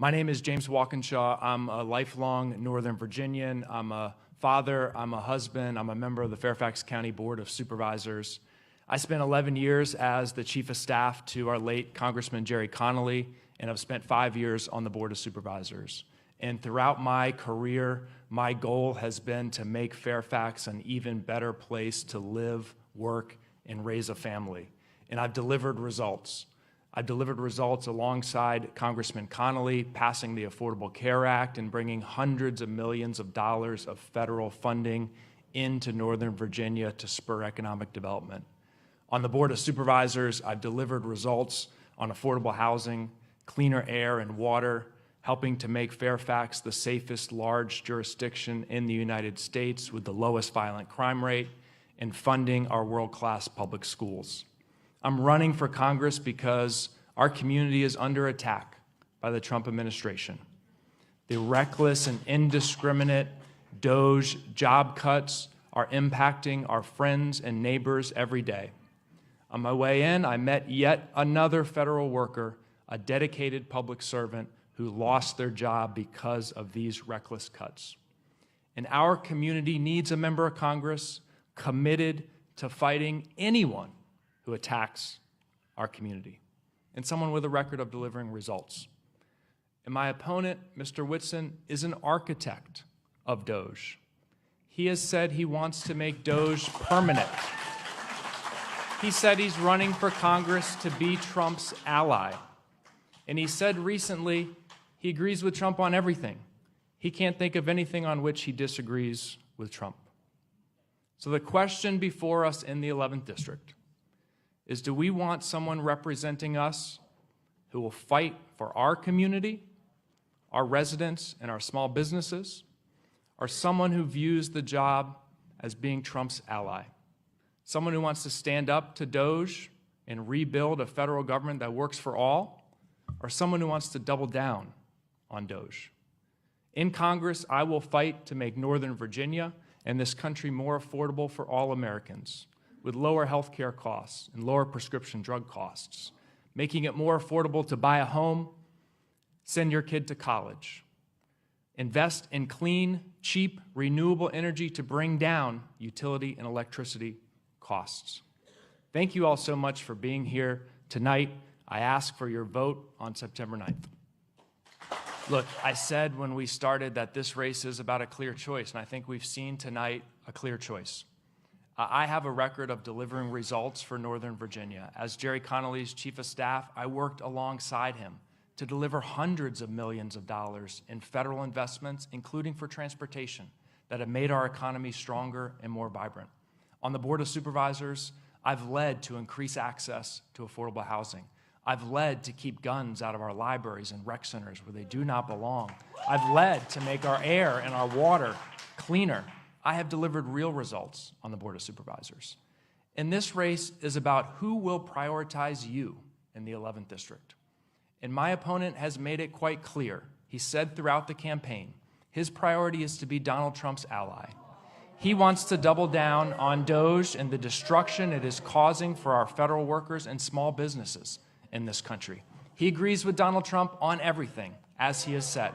My name is James Walkinshaw. I'm a lifelong Northern Virginian. I'm a father, I'm a husband, I'm a member of the Fairfax County Board of Supervisors. I spent 11 years as the Chief of Staff to our late Congressman Gerry Connolly, and I've spent 5 years on the Board of Supervisors. And throughout my career, my goal has been to make Fairfax an even better place to live, work, and raise a family. And I've delivered results. I've delivered results alongside Congressman Connolly, passing the Affordable Care Act and bringing hundreds of millions of dollars of federal funding into Northern Virginia to spur economic development. On the Board of Supervisors, I've delivered results on affordable housing, cleaner air and water, helping to make Fairfax the safest large jurisdiction in the United States with the lowest violent crime rate, and funding our world-class public schools. I'm running for Congress because our community is under attack by the Trump administration. The reckless and indiscriminate DOGE job cuts are impacting our friends and neighbors every day. On my way in, I met yet another federal worker, a dedicated public servant who lost their job because of these reckless cuts. And our community needs a member of Congress committed to fighting anyone who attacks our community, and someone with a record of delivering results. And my opponent, Mr. Whitson, is an architect of DOGE. He has said he wants to make DOGE permanent. He said he's running for Congress to be Trump's ally. And he said recently he agrees with Trump on everything. He can't think of anything on which he disagrees with Trump. So the question before us in the 11th District is, do we want someone representing us who will fight for our community, our residents, and our small businesses, or someone who views the job as being Trump's ally? Someone who wants to stand up to DOGE and rebuild a federal government that works for all, or someone who wants to double down on DOGE? In Congress, I will fight to make Northern Virginia and this country more affordable for all Americans, with lower health care costs and lower prescription drug costs, making it more affordable to buy a home, send your kid to college, invest in clean, cheap, renewable energy to bring down utility and electricity costs. Thank you all so much for being here tonight. I ask for your vote on September 9th. Look, I said when we started that this race is about a clear choice, and I think we've seen tonight a clear choice. I have a record of delivering results for Northern Virginia. As Gerry Connolly's Chief of Staff, I worked alongside him to deliver hundreds of millions of dollars in federal investments, including for transportation, that have made our economy stronger and more vibrant. On the Board of Supervisors, I've led to increase access to affordable housing. I've led to keep guns out of our libraries and rec centers where they do not belong. I've led to make our air and our water cleaner. I have delivered real results on the Board of Supervisors. And this race is about who will prioritize you in the 11th District. And my opponent has made it quite clear. He said throughout the campaign, his priority is to be Donald Trump's ally. He wants to double down on DOGE and the destruction it is causing for our federal workers and small businesses in this country. He agrees with Donald Trump on everything, as he has said.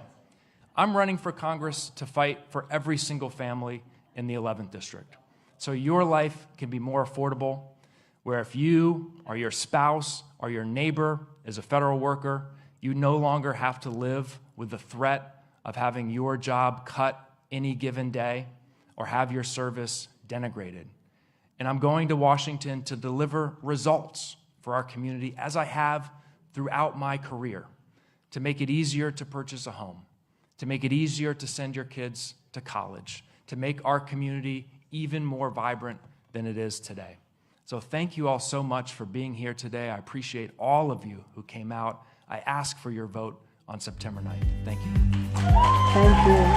I'm running for Congress to fight for every single family in the 11th District, so your life can be more affordable, where if you or your spouse or your neighbor is a federal worker, you no longer have to live with the threat of having your job cut any given day or have your service denigrated. And I'm going to Washington to deliver results for our community, as I have throughout my career, to make it easier to purchase a home, to make it easier to send your kids to college, to make our community even more vibrant than it is today. So thank you all so much for being here today. I appreciate all of you who came out. I ask for your vote on September 9th. Thank you. Thank you.